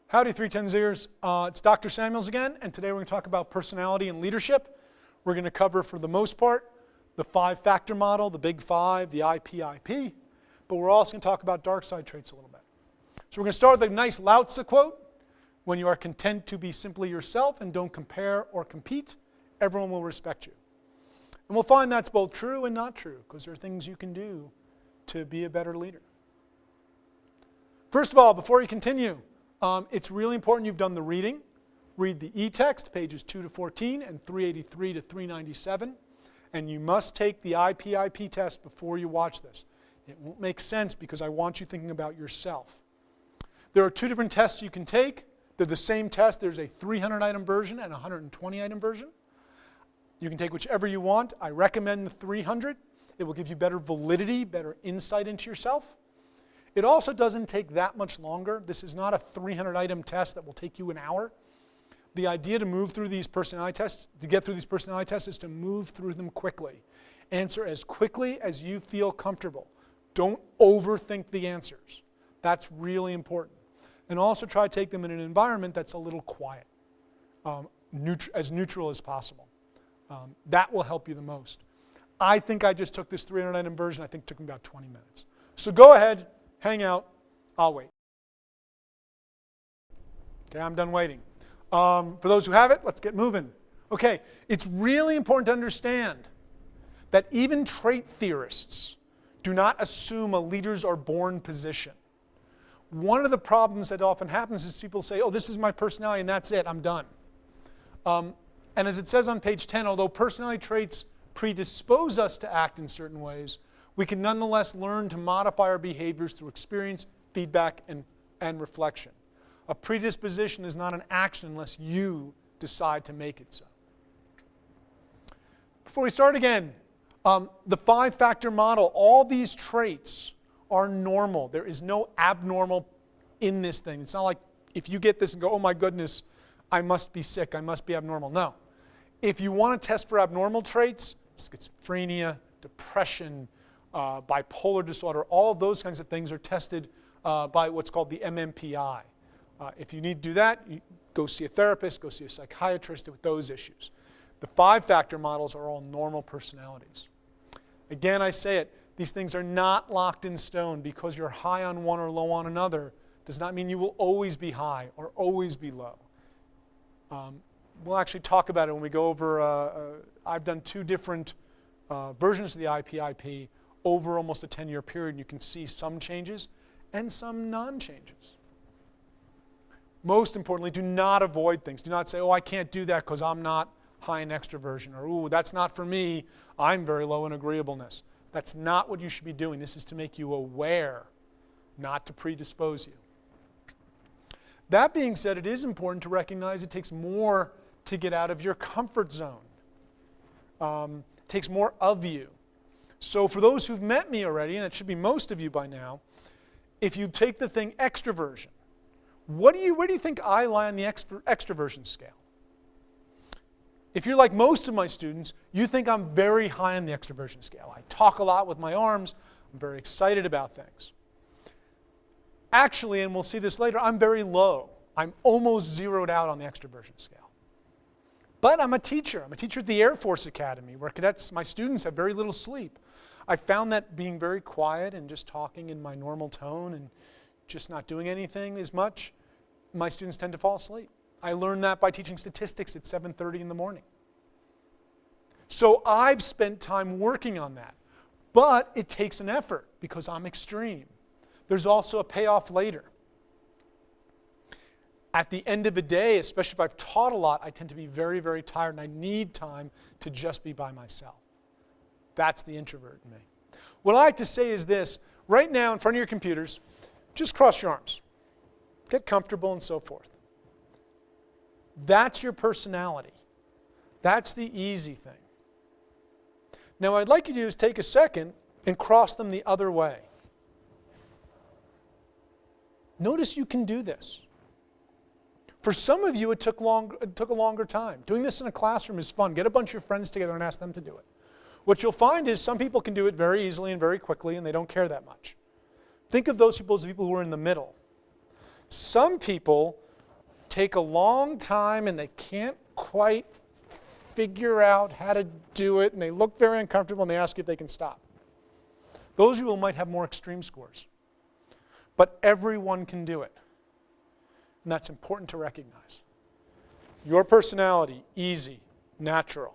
Howdy 310Zers, it's Dr. Samuels again, and today we're going to talk about personality and leadership. We're going to cover, for the most part, the 5-factor model, the big 5, the IPIP, but we're also going to talk about dark side traits a little bit. So we're going to start with a nice Lao Tzu quote: when you are content to be simply yourself and don't compare or compete, everyone will respect you. And we'll find that's both true and not true, because there are things you can do to be a better leader. First of all, before you continue, it's really important you've done the reading. Read the e-text, pages 2 to 14 and 383 to 397. And you must take the IPIP test before you watch this. It won't make sense because I want you thinking about yourself. There are 2 different tests you can take. They're the same test. There's a 300-item version and a 120-item version. You can take whichever you want. I recommend the 300. It will give you better validity, better insight into yourself. It also doesn't take that much longer. This is not a 300-item test that will take you an hour. The idea to move through these personality tests, to get through these personality tests, is to move through them quickly. Answer as quickly as you feel comfortable. Don't overthink the answers. That's really important. And also try to take them in an environment that's a little quiet, as neutral as possible. That will help you the most. I think I just took this 300-item version. I think it took me about 20 minutes. So go ahead. Hang out. I'll wait. Okay, I'm done waiting. For those who have it, let's get moving. Okay, it's really important to understand that even trait theorists do not assume a leaders are born position. One of the problems that often happens is people say, oh, this is my personality and that's it, I'm done. And as it says on page 10, although personality traits predispose us to act in certain ways, we can nonetheless learn to modify our behaviors through experience, feedback, and reflection. A predisposition is not an action unless you decide to make it so. Before we start again, the 5-factor model, all these traits are normal. There is no abnormal in this thing. It's not like if you get this and go, oh my goodness, I must be sick, I must be abnormal. No. If you want to test for abnormal traits, schizophrenia, depression, bipolar disorder, all of those kinds of things are tested by what's called the MMPI. If you need to do that, you go see a therapist, go see a psychiatrist with those issues. The 5-factor models are all normal personalities. Again, I say it, these things are not locked in stone. Because you're high on one or low on another does not mean you will always be high or always be low. We'll actually talk about it when we go over, I've done 2 different versions of the IPIP over almost a 10-year period, and you can see some changes and some non-changes. Most importantly, do not avoid things. Do not say, oh, I can't do that because I'm not high in extroversion, or ooh, that's not for me, I'm very low in agreeableness. That's not what you should be doing. This is to make you aware, not to predispose you. That being said, it is important to recognize it takes more to get out of your comfort zone. It takes more of you. So for those who've met me already, and it should be most of you by now, if you take the thing extroversion, where do you think I lie on the extroversion scale? If you're like most of my students, you think I'm very high on the extroversion scale. I talk a lot with my arms. I'm very excited about things. Actually, and we'll see this later, I'm very low. I'm almost zeroed out on the extroversion scale. But I'm a teacher. I'm a teacher at the Air Force Academy, where cadets, my students, have very little sleep. I found that being very quiet and just talking in my normal tone and just not doing anything as much, my students tend to fall asleep. I learned that by teaching statistics at 7:30 in the morning. So I've spent time working on that. But it takes an effort because I'm extreme. There's also a payoff later. At the end of the day, especially if I've taught a lot, I tend to be very, very tired, and I need time to just be by myself. That's the introvert in me. What I like to say is this: right now in front of your computers, just cross your arms. Get comfortable and so forth. That's your personality. That's the easy thing. Now what I'd like you to do is take a second and cross them the other way. Notice you can do this. For some of you, it took a longer time. Doing this in a classroom is fun. Get a bunch of your friends together and ask them to do it. What you'll find is some people can do it very easily and very quickly, and they don't care that much. Think of those people as the people who are in the middle. Some people take a long time and they can't quite figure out how to do it, and they look very uncomfortable, and they ask you if they can stop. Those people might have more extreme scores. But everyone can do it. And that's important to recognize. Your personality, easy, natural.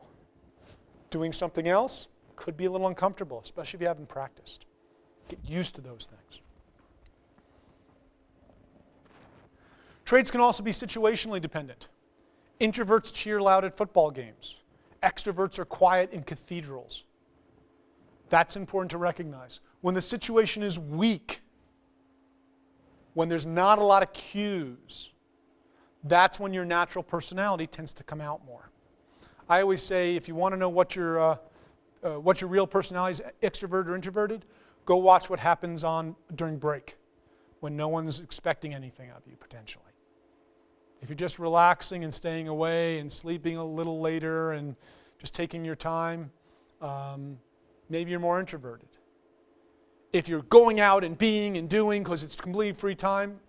Doing something else could be a little uncomfortable, especially if you haven't practiced. Get used to those things. Traits can also be situationally dependent. Introverts cheer loud at football games. Extroverts are quiet in cathedrals. That's important to recognize. When the situation is weak, when there's not a lot of cues, that's when your natural personality tends to come out more. I always say, if you want to know what your real personality is, extrovert or introverted, go watch what happens during break, when no one's expecting anything of you, potentially. If you're just relaxing and staying away and sleeping a little later and just taking your time, maybe you're more introverted. If you're going out and being and doing because it's complete free time,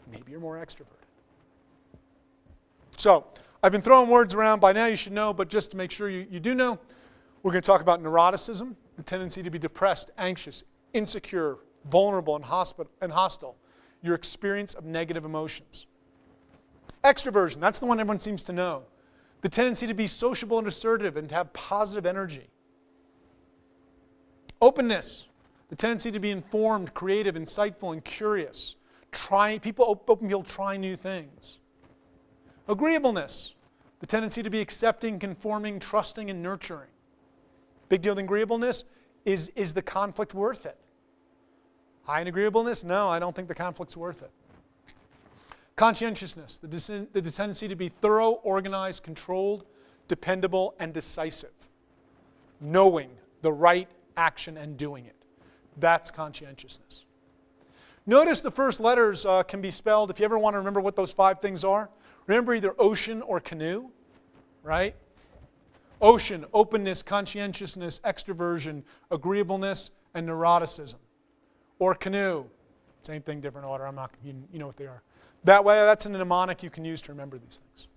maybe you're more extroverted. So, I've been throwing words around. By now you should know, but just to make sure you do know, we're going to talk about neuroticism, the tendency to be depressed, anxious, insecure, vulnerable, and hostile, your experience of negative emotions. Extroversion, that's the one everyone seems to know. The tendency to be sociable and assertive and to have positive energy. Openness, the tendency to be informed, creative, insightful, and curious. Open people try new things. Agreeableness, the tendency to be accepting, conforming, trusting, and nurturing. Big deal with agreeableness is the conflict worth it? High in agreeableness? No, I don't think the conflict's worth it. Conscientiousness, the tendency to be thorough, organized, controlled, dependable, and decisive. Knowing the right action and doing it. That's conscientiousness. Notice the first letters can be spelled, if you ever want to remember what those 5 things are, remember either ocean or canoe, right? Ocean, openness, conscientiousness, extroversion, agreeableness, and neuroticism. Or canoe, same thing, different order. You know what they are. That way, that's a mnemonic you can use to remember these things.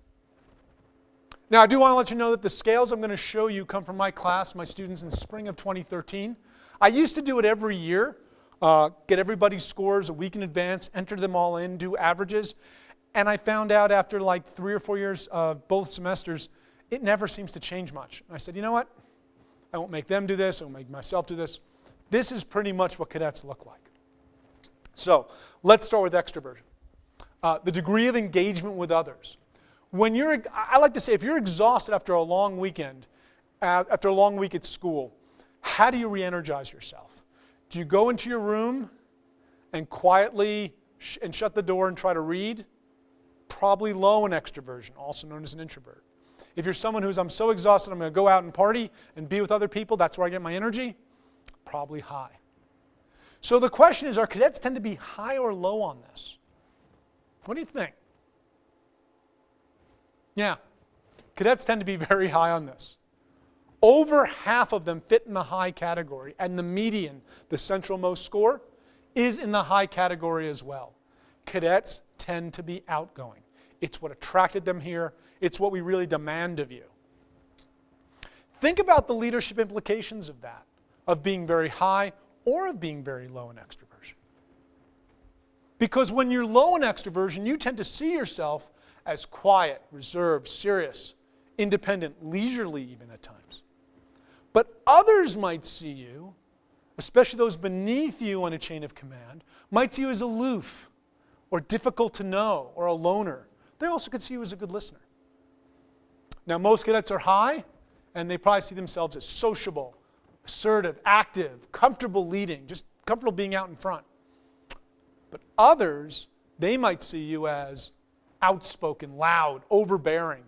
Now, I do want to let you know that the scales I'm going to show you come from my class, my students in spring of 2013. I used to do it every year, get everybody's scores a week in advance, enter them all in, do averages. And I found out after like 3 or 4 years of both semesters, it never seems to change much. And I said, you know what? I won't make them do this. I won't make myself do this. This is pretty much what cadets look like. So let's start with extroversion. The degree of engagement with others. I like to say, if you're exhausted after a long weekend, after a long week at school, how do you re-energize yourself? Do you go into your room and quietly and shut the door and try to read? Probably low in extroversion, also known as an introvert. If you're someone I'm so exhausted, I'm going to go out and party and be with other people, that's where I get my energy, probably high. So the question is, our cadets tend to be high or low on this? What do you think? Yeah, cadets tend to be very high on this. Over half of them fit in the high category, and the median, the centralmost score, is in the high category as well. Cadets tend to be outgoing. It's what attracted them here. It's what we really demand of you. Think about the leadership implications of that, of being very high or of being very low in extroversion. Because when you're low in extroversion, you tend to see yourself as quiet, reserved, serious, independent, leisurely even at times. But others might see you, especially those beneath you on a chain of command, might see you as aloof or difficult to know or a loner. They also could see you as a good listener. Now, most cadets are high, and they probably see themselves as sociable, assertive, active, comfortable leading, just comfortable being out in front. But others, they might see you as outspoken, loud, overbearing,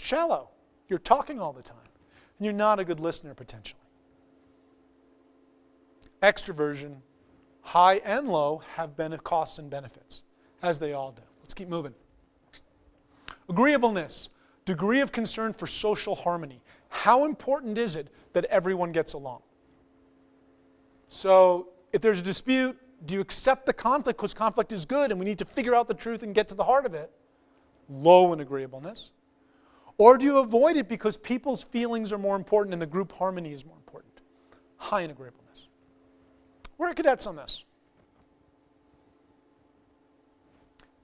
shallow. You're talking all the time, and you're not a good listener potentially. Extroversion, high and low, have costs and benefits, as they all do. Let's keep moving. Agreeableness, degree of concern for social harmony. How important is it that everyone gets along? So if there's a dispute, do you accept the conflict because conflict is good and we need to figure out the truth and get to the heart of it? low in agreeableness? Or do you avoid it because people's feelings are more important and the group harmony is more important? High in agreeableness. Where are cadets on this?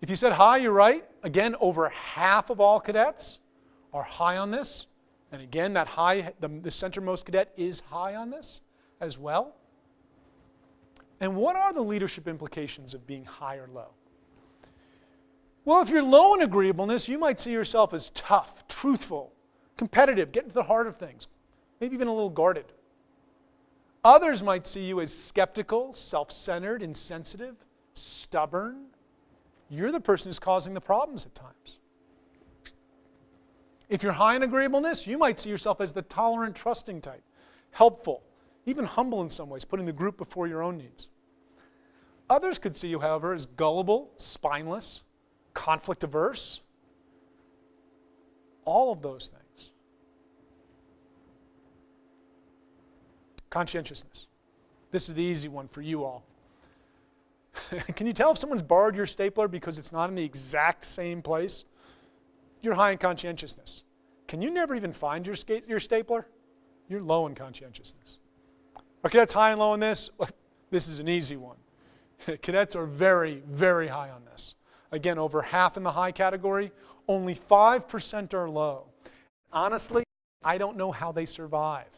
If you said high, you're right. Again, over half of all cadets are high on this. And again, that high, the centermost cadet is high on this as well. And what are the leadership implications of being high or low? Well, if you're low in agreeableness, you might see yourself as tough, truthful, competitive, get into the heart of things, maybe even a little guarded. Others might see you as skeptical, self-centered, insensitive, stubborn. You're the person who's causing the problems at times. If you're high in agreeableness, you might see yourself as the tolerant, trusting type, helpful, even humble in some ways, putting the group before your own needs. Others could see you, however, as gullible, spineless, conflict averse, all of those things. Conscientiousness. This is the easy one for you all. Can you tell if someone's borrowed your stapler because it's not in the exact same place? You're high in conscientiousness. Can you never even find your stapler? You're low in conscientiousness. Are cadets high and low in this? This is an easy one. Cadets are very, very high on this. Again, over half in the high category, only 5% are low. Honestly, I don't know how they survive.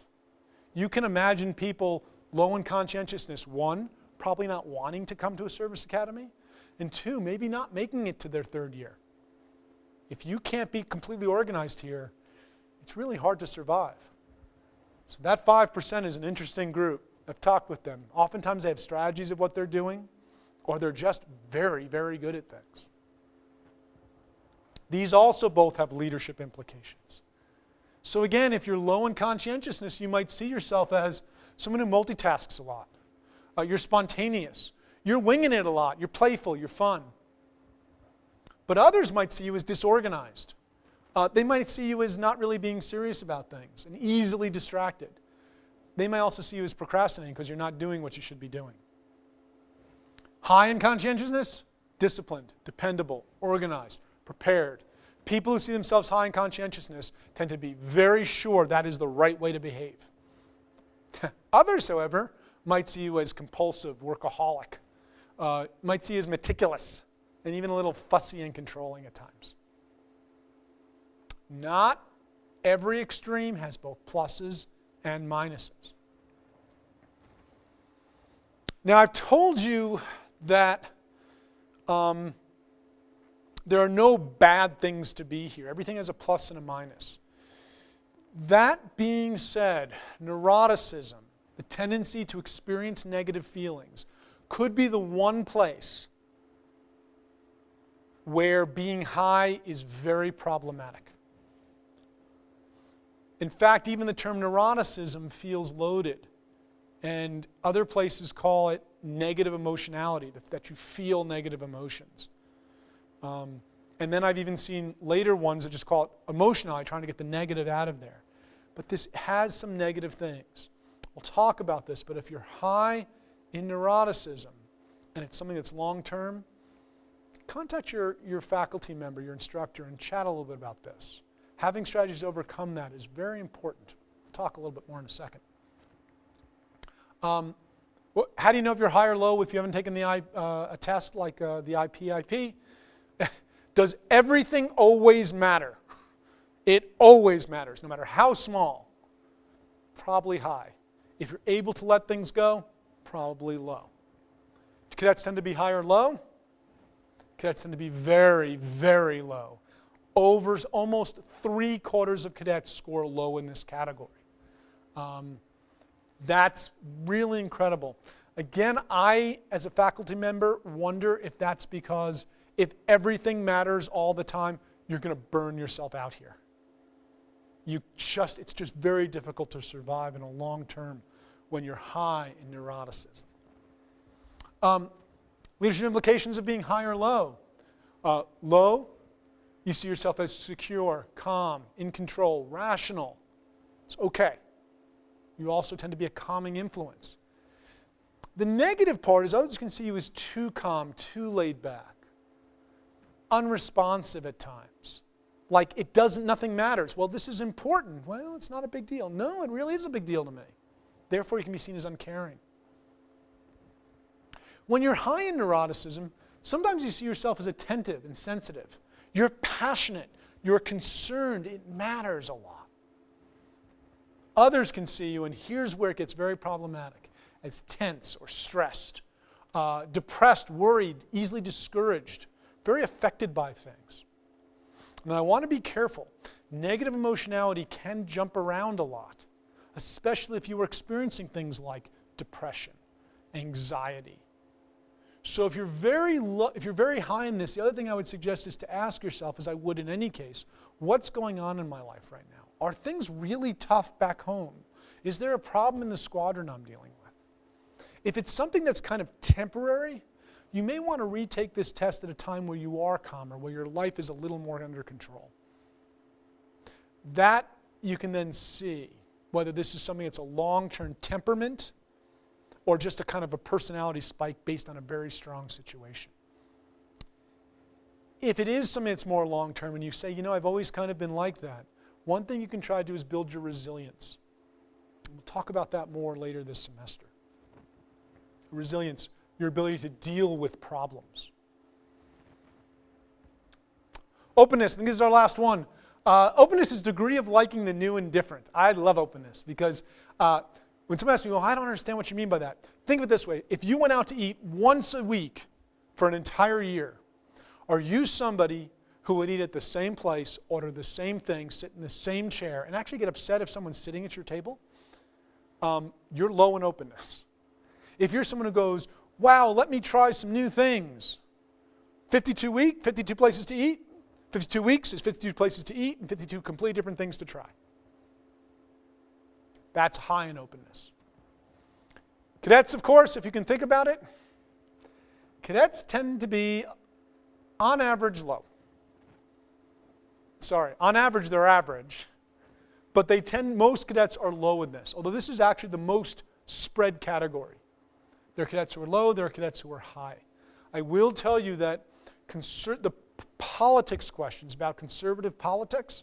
You can imagine people low in conscientiousness, one, probably not wanting to come to a service academy, and two, maybe not making it to their third year. If you can't be completely organized here, it's really hard to survive. So that 5% is an interesting group. I've talked with them. Oftentimes they have strategies of what they're doing, or they're just very, very good at things. These also both have leadership implications. So again, if you're low in conscientiousness, you might see yourself as someone who multitasks a lot. You're spontaneous. You're winging it a lot. You're playful. You're fun. But others might see you as disorganized. They might see you as not really being serious about things and easily distracted. They might also see you as procrastinating because you're not doing what you should be doing. High in conscientiousness, disciplined, dependable, organized, prepared. People who see themselves high in conscientiousness tend to be very sure that is the right way to behave. Others, however, might see you as compulsive, workaholic, might see you as meticulous, and even a little fussy and controlling at times. Not every extreme has both pluses and minuses. Now, I've told you that there are no bad things to be here. Everything has a plus and a minus. That being said, neuroticism, the tendency to experience negative feelings, could be the one place where being high is very problematic. In fact, even the term neuroticism feels loaded, and other places call it negative emotionality, that you feel negative emotions. And then I've even seen later ones that just call it emotionality, trying to get the negative out of there. But this has some negative things. We'll talk about this, but if you're high in neuroticism, and it's something that's long-term, contact your faculty member, your instructor, and chat a little bit about this. Having strategies to overcome that is very important. We'll talk a little bit more in a second. How do you know if you're high or low if you haven't taken a test like the IPIP? Does everything always matter? It always matters, no matter how small. Probably high. If you're able to let things go, probably low. Do cadets tend to be high or low? Cadets tend to be very, very low. Over almost 3/4 of cadets score low in this category. That's really incredible. Again, I, as a faculty member, wonder if that's because if everything matters all the time, you're going to burn yourself out here. It's just very difficult to survive in a long term when you're high in neuroticism. Leadership implications of being high or low. Low, you see yourself as secure, calm, in control, rational. It's okay. You also tend to be a calming influence. The negative part is others can see you as too calm, too laid back. unresponsive at times. Like nothing matters. Well, this is important. Well, it's not a big deal. No, it really is a big deal to me. Therefore, you can be seen as uncaring. When you're high in neuroticism, sometimes you see yourself as attentive and sensitive. You're passionate. You're concerned. It matters a lot. Others can see you, and here's where it gets very problematic, as tense or stressed, depressed, worried, easily discouraged, very affected by things. Now, I want to be careful. Negative emotionality can jump around a lot, especially if you were experiencing things like depression, anxiety. So if you're very high in this, the other thing I would suggest is to ask yourself, as I would in any case, what's going on in my life right now? Are things really tough back home? Is there a problem in the squadron I'm dealing with? If it's something that's kind of temporary, you may want to retake this test at a time where you are calmer, where your life is a little more under control. That you can then see whether this is something that's a long-term temperament or just a kind of a personality spike based on a very strong situation. If it is something that's more long-term and you say, I've always kind of been like that, one thing you can try to do is build your resilience. We'll talk about that more later this semester. Resilience, your ability to deal with problems. Openness, I think this is our last one. Openness is degree of liking the new and different. I love openness because when someone asks me, I don't understand what you mean by that. Think of it this way. If you went out to eat once a week for an entire year, are you somebody who would eat at the same place, order the same thing, sit in the same chair, and actually get upset if someone's sitting at your table? You're low in openness. If you're someone who goes, wow, let me try some new things. 52 places to eat. 52 weeks is 52 places to eat and 52 completely different things to try. That's high in openness. Cadets, of course, if you can think about it, cadets tend to be, on average, low. On average, they're average, but most cadets are low in this, although this is actually the most spread category. There are cadets who are low, there are cadets who are high. I will tell you that the politics questions about conservative politics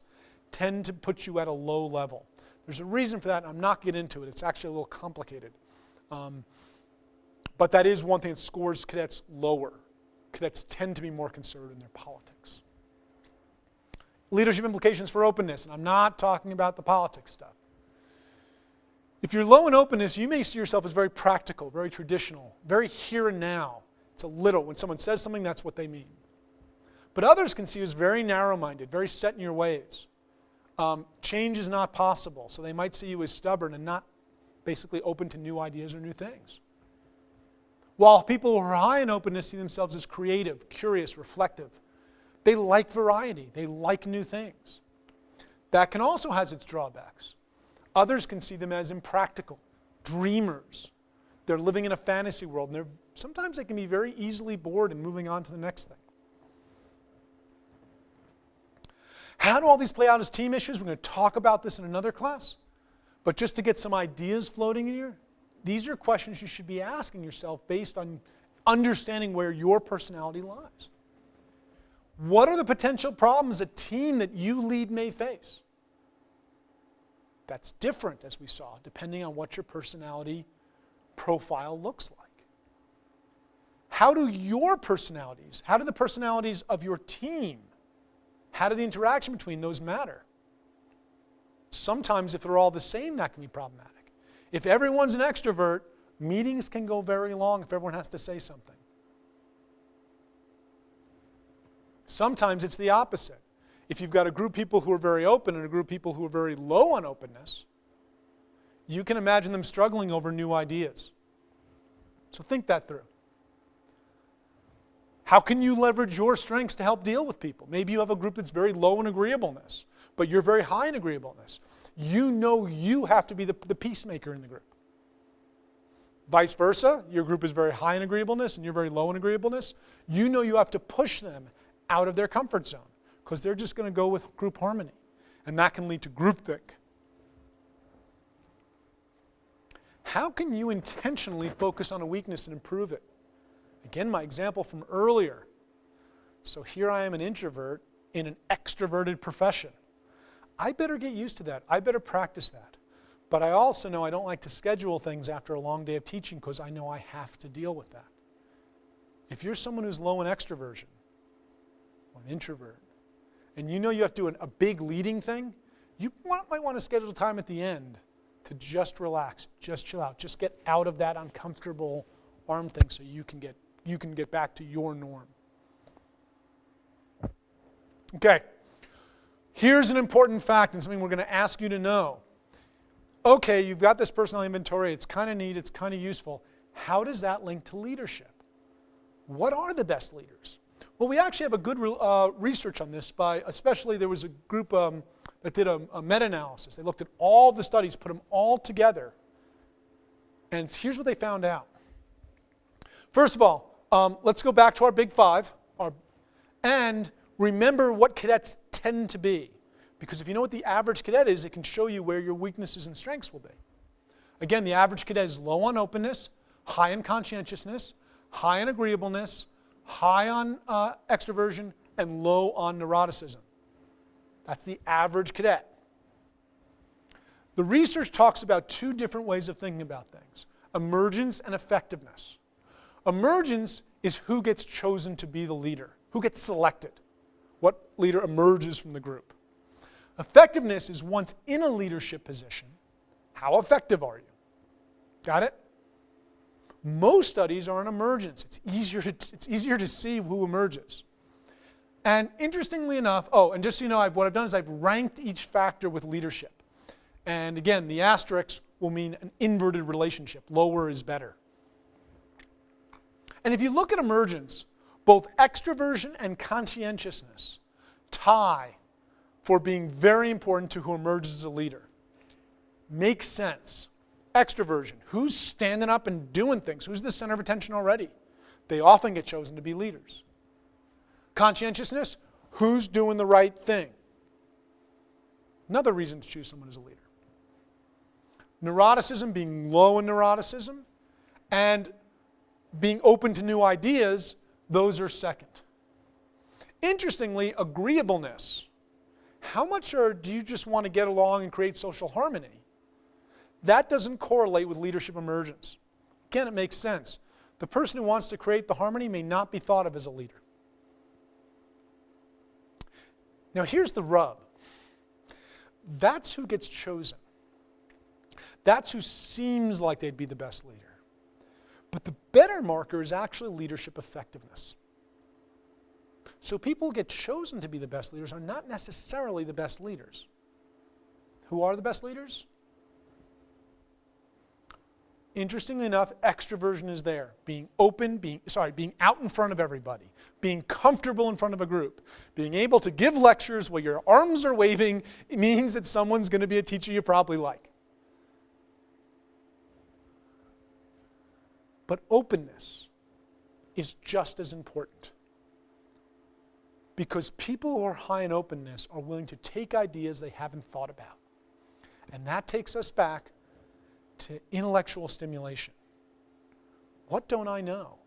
tend to put you at a low level. There's a reason for that, and I'm not getting into it. It's actually a little complicated. But that is one thing that scores cadets lower. Cadets tend to be more conservative in their politics. Leadership implications for openness, and I'm not talking about the politics stuff. If you're low in openness, you may see yourself as very practical, very traditional, very here and now. It's a little. When someone says something, that's what they mean. But others can see you as very narrow-minded, very set in your ways. Change is not possible, so they might see you as stubborn and not basically open to new ideas or new things. While people who are high in openness see themselves as creative, curious, reflective. They like variety. They like new things. That can also have its drawbacks. Others can see them as impractical, dreamers. They're living in a fantasy world, and sometimes they can be very easily bored and moving on to the next thing. How do all these play out as team issues? We're going to talk about this in another class. But just to get some ideas floating in here, these are questions you should be asking yourself based on understanding where your personality lies. What are the potential problems a team that you lead may face? That's different, as we saw, depending on what your personality profile looks like. How do the personalities of your team, how do the interaction between those matter? Sometimes if they're all the same, that can be problematic. If everyone's an extrovert, meetings can go very long if everyone has to say something. Sometimes it's the opposite. If you've got a group of people who are very open and a group of people who are very low on openness, you can imagine them struggling over new ideas. So think that through. How can you leverage your strengths to help deal with people? Maybe you have a group that's very low in agreeableness, but you're very high in agreeableness. You know you have to be the peacemaker in the group. Vice versa, your group is very high in agreeableness and you're very low in agreeableness. You know you have to push them out of their comfort zone because they're just going to go with group harmony. And that can lead to groupthink. How can you intentionally focus on a weakness and improve it? Again, my example from earlier. So here I am, an introvert in an extroverted profession. I better get used to that. I better practice that. But I also know I don't like to schedule things after a long day of teaching because I know I have to deal with that. If you're someone who's low in extroversion or an introvert, and you know you have to do a big leading thing, you might want to schedule time at the end to just relax, just chill out, just get out of that uncomfortable arm thing so you can get back to your norm. Okay, here's an important fact and something we're going to ask you to know. Okay, you've got this personality inventory, it's kind of neat, it's kind of useful. How does that link to leadership? What are the best leaders? Well, we actually have a good research on this especially there was a group that did a meta-analysis. They looked at all the studies, put them all together, and here's what they found out. First of all, let's go back to our big five, and remember what cadets tend to be. Because if you know what the average cadet is, it can show you where your weaknesses and strengths will be. Again, the average cadet is low on openness, high in conscientiousness, high on agreeableness, high on extroversion, and low on neuroticism. That's the average cadet. The research talks about two different ways of thinking about things: emergence and effectiveness. Emergence is who gets chosen to be the leader, who gets selected, what leader emerges from the group. Effectiveness is once in a leadership position, how effective are you? Got it? Most studies are on emergence. It's easier to see who emerges. And interestingly enough, and just so you know, what I've done is I've ranked each factor with leadership. And again, the asterisk will mean an inverted relationship. Lower is better. And if you look at emergence, both extroversion and conscientiousness tie for being very important to who emerges as a leader. Makes sense. Extroversion, who's standing up and doing things? Who's the center of attention already? They often get chosen to be leaders. Conscientiousness, who's doing the right thing? Another reason to choose someone as a leader. Neuroticism, being low in neuroticism, and being open to new ideas, those are second. Interestingly, agreeableness. How much do you just want to get along and create social harmony? That doesn't correlate with leadership emergence. Again, it makes sense. The person who wants to create the harmony may not be thought of as a leader. Now here's the rub. That's who gets chosen. That's who seems like they'd be the best leader. But the better marker is actually leadership effectiveness. So people who get chosen to be the best leaders are not necessarily the best leaders. Who are the best leaders? Interestingly enough, extroversion is there. Being open, being out in front of everybody, being comfortable in front of a group, being able to give lectures where your arms are waving, it means that someone's going to be a teacher you probably like. But openness is just as important. Because people who are high in openness are willing to take ideas they haven't thought about. And that takes us back to intellectual stimulation. What don't I know?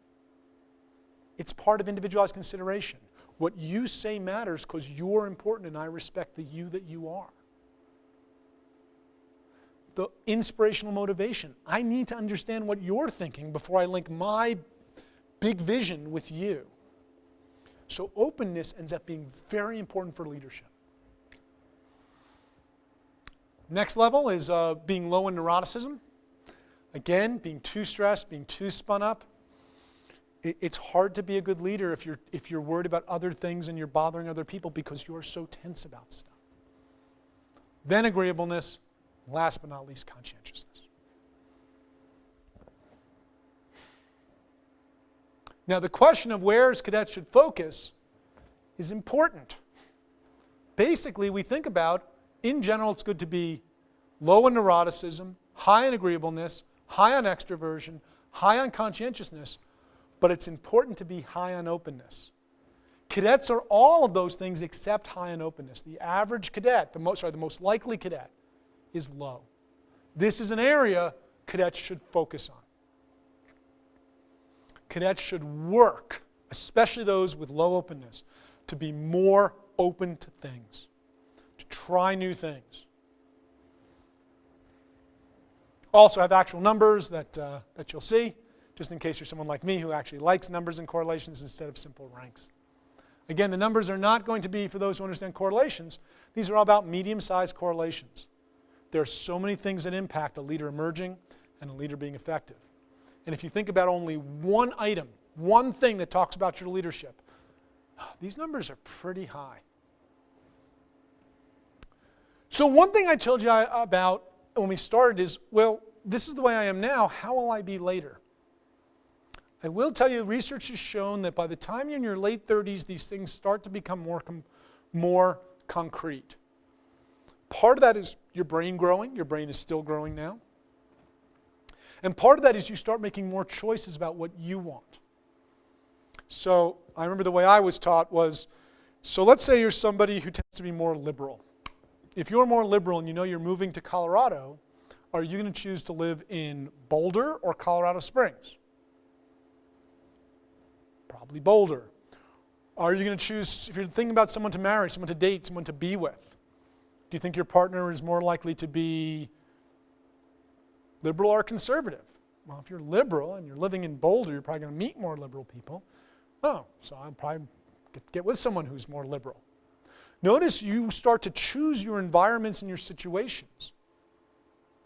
It's part of individualized consideration. What you say matters because you're important and I respect the you that you are. The inspirational motivation. I need to understand what you're thinking before I link my big vision with you. So openness ends up being very important for leadership. Next level is being low in neuroticism. Again, being too stressed, being too spun up. It's hard to be a good leader if you're worried about other things and you're bothering other people because you're so tense about stuff. Then agreeableness. Last but not least, conscientiousness. Now, the question of where cadets should focus is important. Basically, we think about, in general, it's good to be low in neuroticism, high in agreeableness, high on extroversion, high on conscientiousness, but it's important to be high on openness. Cadets are all of those things except high on openness. The average cadet, the most likely cadet, is low. This is an area cadets should focus on. Cadets should work especially those with low openness, to be more open to things, to try new things. Also have actual numbers that you'll see, just in case you're someone like me who actually likes numbers and correlations instead of simple ranks. Again, the numbers are not going to be, for those who understand correlations, these are all about medium-sized correlations. There are so many things that impact a leader emerging and a leader being effective. And if you think about only one item, one thing that talks about your leadership, these numbers are pretty high. So one thing I told you about when we started is, well, this is the way I am now, how will I be later? I will tell you, research has shown that by the time you're in your late 30s, these things start to become more concrete. Part of that is your brain growing. Your brain is still growing now. And part of that is you start making more choices about what you want. So I remember the way I was taught was, so let's say you're somebody who tends to be more liberal. If you're more liberal and you know you're moving to Colorado, are you going to choose to live in Boulder or Colorado Springs? Probably Boulder. Are you going to choose, if you're thinking about someone to marry, someone to date, someone to be with, do you think your partner is more likely to be liberal or conservative? Well, if you're liberal and you're living in Boulder, you're probably going to meet more liberal people. Oh, so I'll probably get with someone who's more liberal. Notice you start to choose your environments and your situations.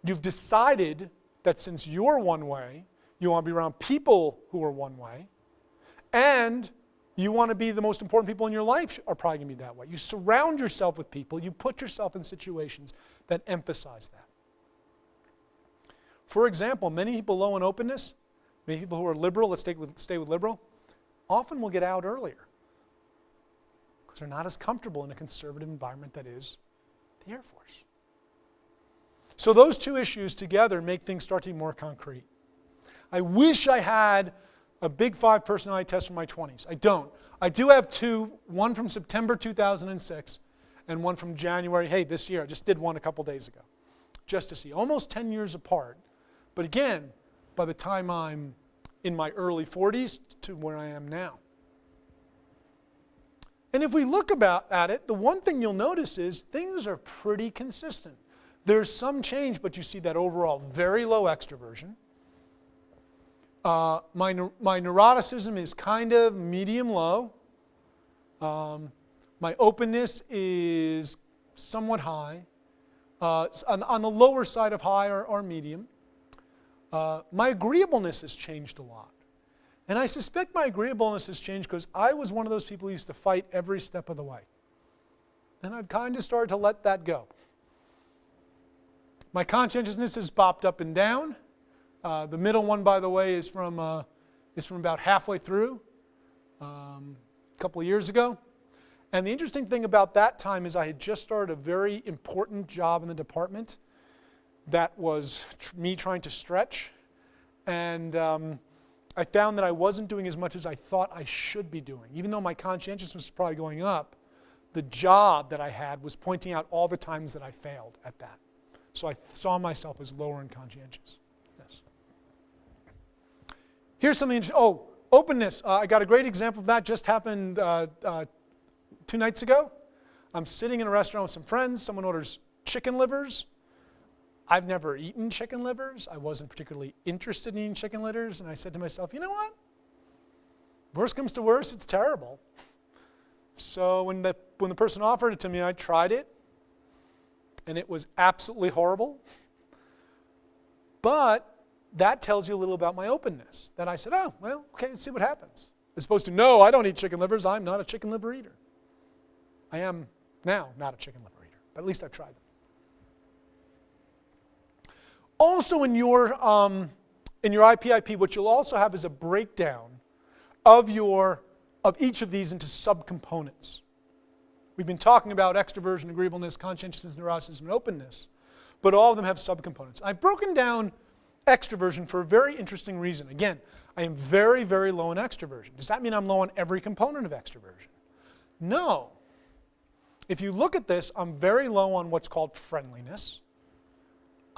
You've decided that since you're one way, you want to be around people who are one way, and you want to be the most important people in your life are probably going to be that way. You surround yourself with people, you put yourself in situations that emphasize that. For example, many people low in openness, many people who are liberal, let's stay with liberal, often will get out earlier because they're not as comfortable in a conservative environment that is the Air Force. So those two issues together make things start to be more concrete. I wish I had a Big 5 personality test for my 20s. I don't. I do have two, one from September 2006 and one from January, this year. I just did one a couple days ago, just to see. Almost 10 years apart. But again, by the time I'm in my early 40s to where I am now. And if we look at it, the one thing you'll notice is things are pretty consistent. There's some change, but you see that overall very low extroversion. My neuroticism is kind of medium-low. My openness is somewhat high. On the lower side of high or medium. My agreeableness has changed a lot. And I suspect my agreeableness has changed because I was one of those people who used to fight every step of the way. And I've kind of started to let that go. My conscientiousness has popped up and down. The middle one, by the way, is from about halfway through, a couple of years ago. And the interesting thing about that time is I had just started a very important job in the department that was me trying to stretch. And I found that I wasn't doing as much as I thought I should be doing. Even though my conscientiousness was probably going up, the job that I had was pointing out all the times that I failed at that. So I saw myself as lower in conscientious. Yes. Here's something interesting. Openness. I got a great example of that. Just happened 2 nights ago. I'm sitting in a restaurant with some friends. Someone orders chicken livers. I've never eaten chicken livers. I wasn't particularly interested in eating chicken livers. And I said to myself, you know what? Worst comes to worst, it's terrible. So when the person offered it to me, I tried it. And it was absolutely horrible. But that tells you a little about my openness. That I said, okay, let's see what happens. As opposed to, no, I don't eat chicken livers. I'm not a chicken liver eater. I am now not a chicken liver eater. But at least I've tried them. Also in your IPIP, what you'll also have is a breakdown of each of these into subcomponents. We've been talking about extroversion, agreeableness, conscientiousness, neuroticism, and openness, but all of them have subcomponents. I've broken down extroversion for a very interesting reason. Again, I am very, very low in extroversion. Does that mean I'm low on every component of extroversion? No. If you look at this, I'm very low on what's called friendliness.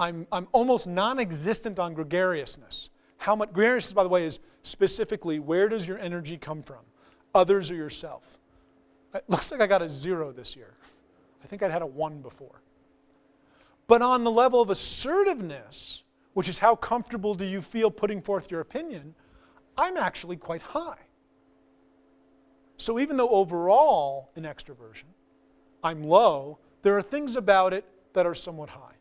I'm almost non-existent on gregariousness. Gregariousness, by the way, is specifically where does your energy come from? others or yourself. It looks like I got a 0 this year. I think I'd had a 1 before. But on the level of assertiveness, which is how comfortable do you feel putting forth your opinion, I'm actually quite high. So even though overall in extroversion I'm low, there are things about it that are somewhat high.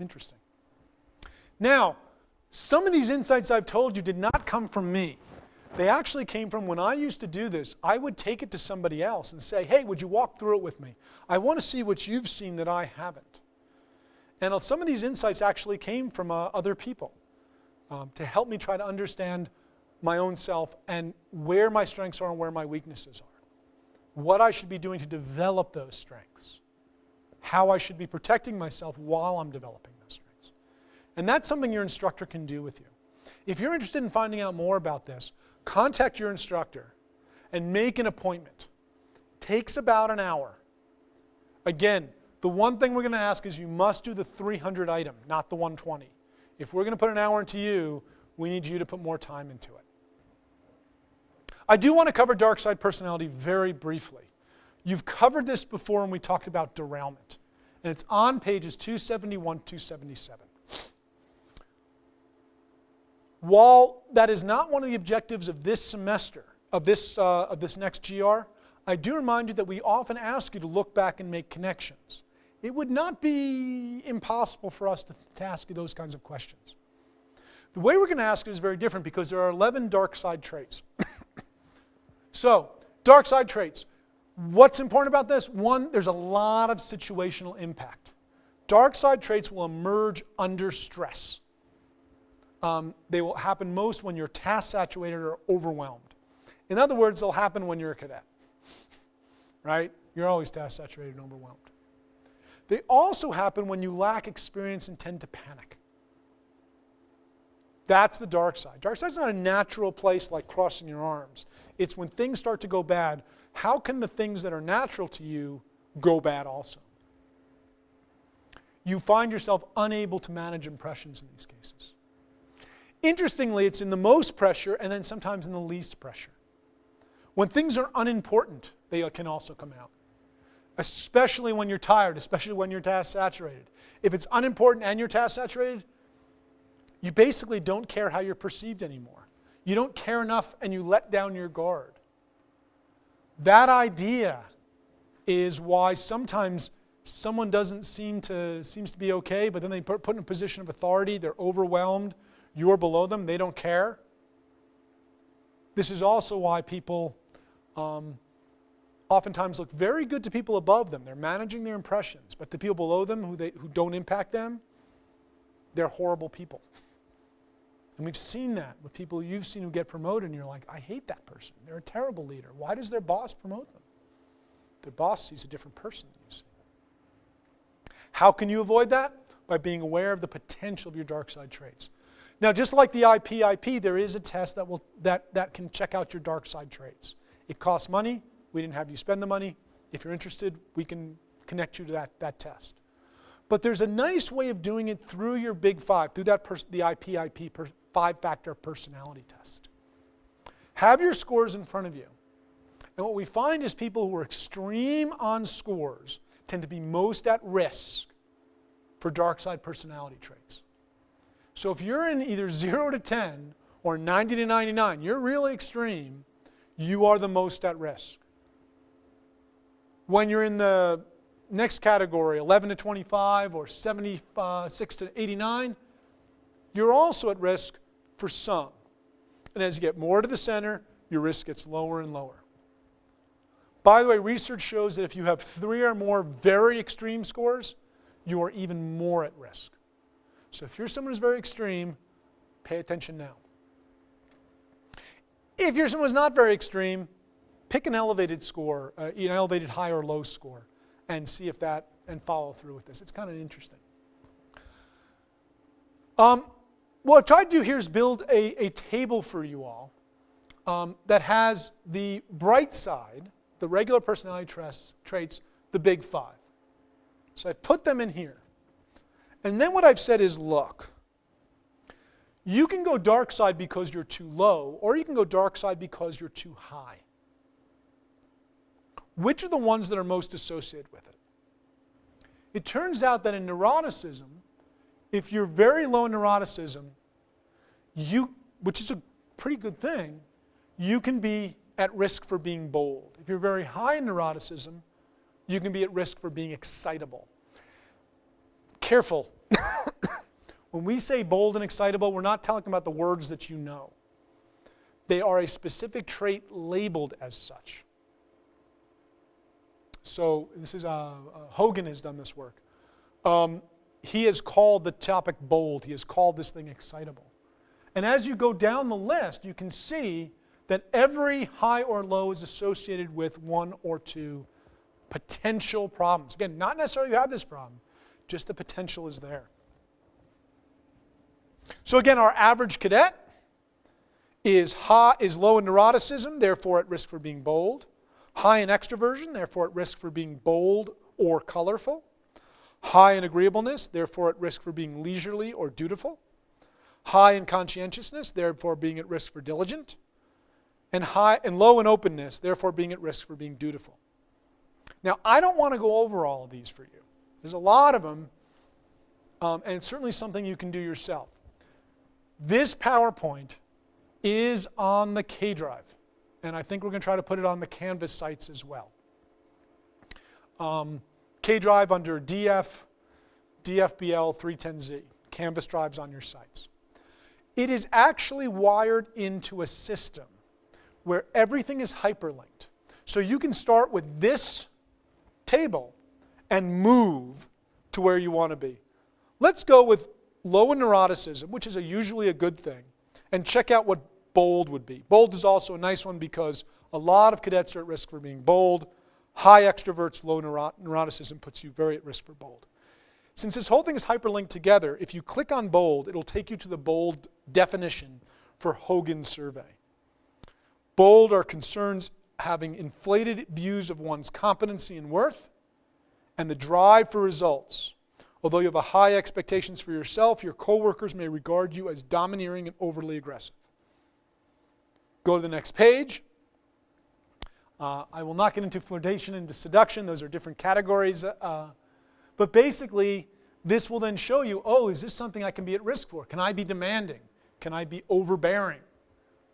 Interesting. Now, some of these insights I've told you did not come from me. They actually came from when I used to do this. I would take it to somebody else and say, hey, would you walk through it with me? I want to see what you've seen that I haven't. And some of these insights actually came from other people to help me try to understand my own self and where my strengths are and where my weaknesses are. What I should be doing to develop those strengths. How I should be protecting myself while I'm developing those strengths. And that's something your instructor can do with you. If you're interested in finding out more about this, contact your instructor and make an appointment. Takes about an hour. Again, the one thing we're going to ask is you must do the 300 item, not the 120. If we're going to put an hour into you, we need you to put more time into it. I do want to cover dark side personality very briefly. You've covered this before when we talked about derailment. And it's on pages 271, 277. While that is not one of the objectives of this semester, of this next GR, I do remind you that we often ask you to look back and make connections. It would not be impossible for us to ask you those kinds of questions. The way we're going to ask it is very different because there are 11 dark side traits. So, dark side traits. What's important about this? One, there's a lot of situational impact. Dark side traits will emerge under stress. They will happen most when you're task saturated or overwhelmed. In other words, they'll happen when you're a cadet. Right? You're always task saturated and overwhelmed. They also happen when you lack experience and tend to panic. That's the dark side. Dark side's not a natural place like crossing your arms. It's when things start to go bad, how can the things that are natural to you go bad also? You find yourself unable to manage impressions in these cases. Interestingly, it's in the most pressure and then sometimes in the least pressure. When things are unimportant, they can also come out. Especially when you're tired, especially when you're task saturated. If it's unimportant and you're task saturated, you basically don't care how you're perceived anymore. You don't care enough and you let down your guard. That idea is why sometimes someone seems to be okay, but then they put in a position of authority, they're overwhelmed, you're below them, they don't care. This is also why people oftentimes look very good to people above them. They're managing their impressions, but the people below them who don't impact them, they're horrible people. And we've seen that with people you've seen who get promoted, and you're like, I hate that person. They're a terrible leader. Why does their boss promote them? Their boss sees a different person than you see. How can you avoid that? By being aware of the potential of your dark side traits. Now, just like the IP, there is a test that can check out your dark side traits. It costs money. We didn't have you spend the money. If you're interested, we can connect you to that test. But there's a nice way of doing it through your Big Five, through the IP 5-factor personality test. Have your scores in front of you. And what we find is people who are extreme on scores tend to be most at risk for dark side personality traits. So if you're in either 0 to 10 or 90 to 99, you're really extreme, you are the most at risk. When you're in the next category, 11 to 25 or 76 to 89, you're also at risk for some. And as you get more to the center, your risk gets lower and lower. By the way, research shows that if you have 3 or more very extreme scores, you are even more at risk. So if you're someone who's very extreme, pay attention now. If you're someone who's not very extreme, pick an elevated score, an elevated high or low score, and see if that, and follow through with this. It's kind of interesting. What I've tried to do here is build a table for you all that has the bright side, the regular personality traits, the Big Five. So I've put them in here. And then what I've said is, look, You can go dark side because you're too low, or you can go dark side because you're too high. Which are the ones that are most associated with it? It turns out that in neuroticism, if you're very low in neuroticism, which is a pretty good thing, you can be at risk for being bold. If you're very high in neuroticism, you can be at risk for being excitable. Careful. When we say bold and excitable, we're not talking about the words that you know. They are a specific trait labeled as such. So this is, Hogan has done this work. He has called the topic bold. He has called this thing excitable. And as you go down the list, you can see that every high or low is associated with one or two potential problems. Again, not necessarily you have this problem, just the potential is there. So again, our average cadet is low in neuroticism, therefore at risk for being bold. High in extroversion, therefore at risk for being bold or colorful. High in agreeableness, therefore at risk for being leisurely or dutiful. High in conscientiousness, therefore being at risk for diligent. And low in openness, therefore being at risk for being dutiful. Now, I don't want to go over all of these for you. There's a lot of them, and it's certainly something you can do yourself. This PowerPoint is on the K drive, and I think we're going to try to put it on the Canvas sites as well. K drive under DF, DFBL 310Z, Canvas drives on your sites. It is actually wired into a system where everything is hyperlinked. So you can start with this table and move to where you want to be. Let's go with low in neuroticism, which is usually a good thing, and check out what bold would be. Bold is also a nice one because a lot of cadets are at risk for being bold. High extroverts, low neuroticism puts you very at risk for bold. Since this whole thing is hyperlinked together, if you click on bold, it'll take you to the bold definition for Hogan's survey. Bold are concerns having inflated views of one's competency and worth and the drive for results. Although you have a high expectations for yourself, your coworkers may regard you as domineering and overly aggressive. Go to the next page. I will not get into flirtation and seduction. Those are different categories. But basically, this will then show you, oh, is this something I can be at risk for? Can I be demanding? Can I be overbearing?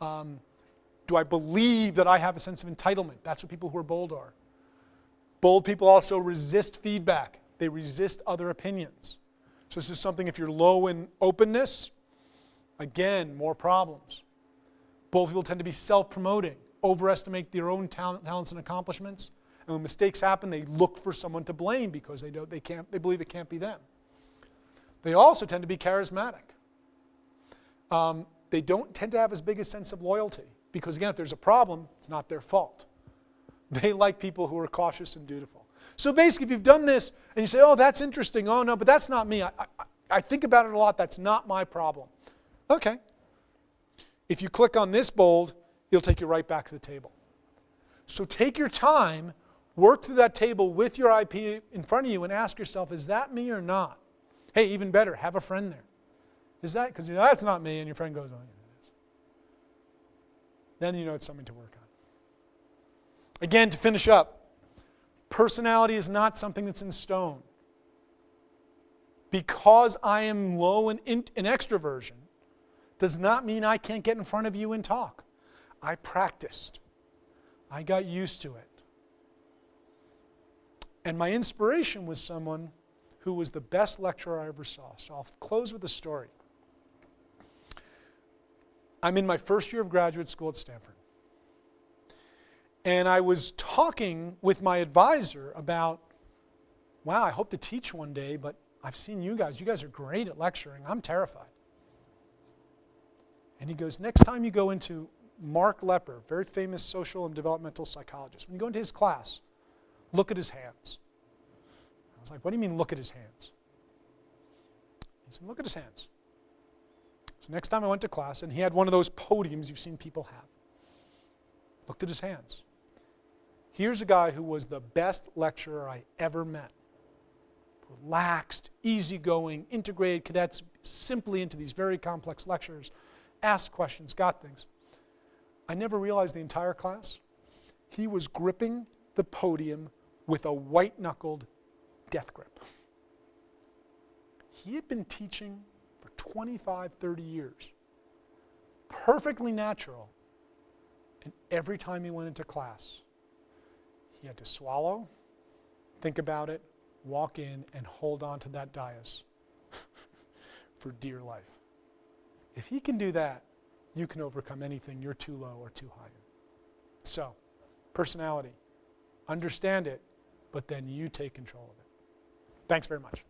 Do I believe that I have a sense of entitlement? That's what people who are bold are. Bold people also resist feedback. They resist other opinions. So this is something, if you're low in openness, again, more problems. Bold people tend to be self-promoting, overestimate their own talents and accomplishments. And when mistakes happen, they look for someone to blame because they believe it can't be them. They also tend to be charismatic. They don't tend to have as big a sense of loyalty because, again, if there's a problem, it's not their fault. They like people who are cautious and dutiful. So basically, if you've done this and you say, oh, that's interesting, oh, no, but that's not me. I think about it a lot. That's not my problem. Okay. If you click on this bold, it'll take you right back to the table. So take your time, work through that table with your IP in front of you and ask yourself, is that me or not? Hey, even better, have a friend there. Is that, because you know, that's not me, and your friend goes, oh, yeah, it is. Then you know it's something to work on. Again, to finish up, personality is not something that's in stone. Because I am low in extroversion does not mean I can't get in front of you and talk. I practiced. I got used to it. And my inspiration was someone who was the best lecturer I ever saw. So I'll close with a story. I'm in my first year of graduate school at Stanford. And I was talking with my advisor about, wow, I hope to teach one day, but I've seen you guys. You guys are great at lecturing. I'm terrified. And he goes, next time you go into Mark Lepper, very famous social and developmental psychologist, when you go into his class, look at his hands. I was like, what do you mean look at his hands? He said, look at his hands. So next time I went to class, and he had one of those podiums you've seen people have. Looked at his hands. Here's a guy who was the best lecturer I ever met. relaxed, easygoing, integrated cadets simply into these very complex lectures, asked questions, got things. I never realized the entire class, he was gripping the podium with a white-knuckled death grip. He had been teaching for 25, 30 years, perfectly natural, and every time he went into class, he had to swallow, think about it, walk in, and hold on to that dais for dear life. If he can do that, you can overcome anything you're too low or too high in. So, personality. Understand it, but then you take control of it. Thanks very much.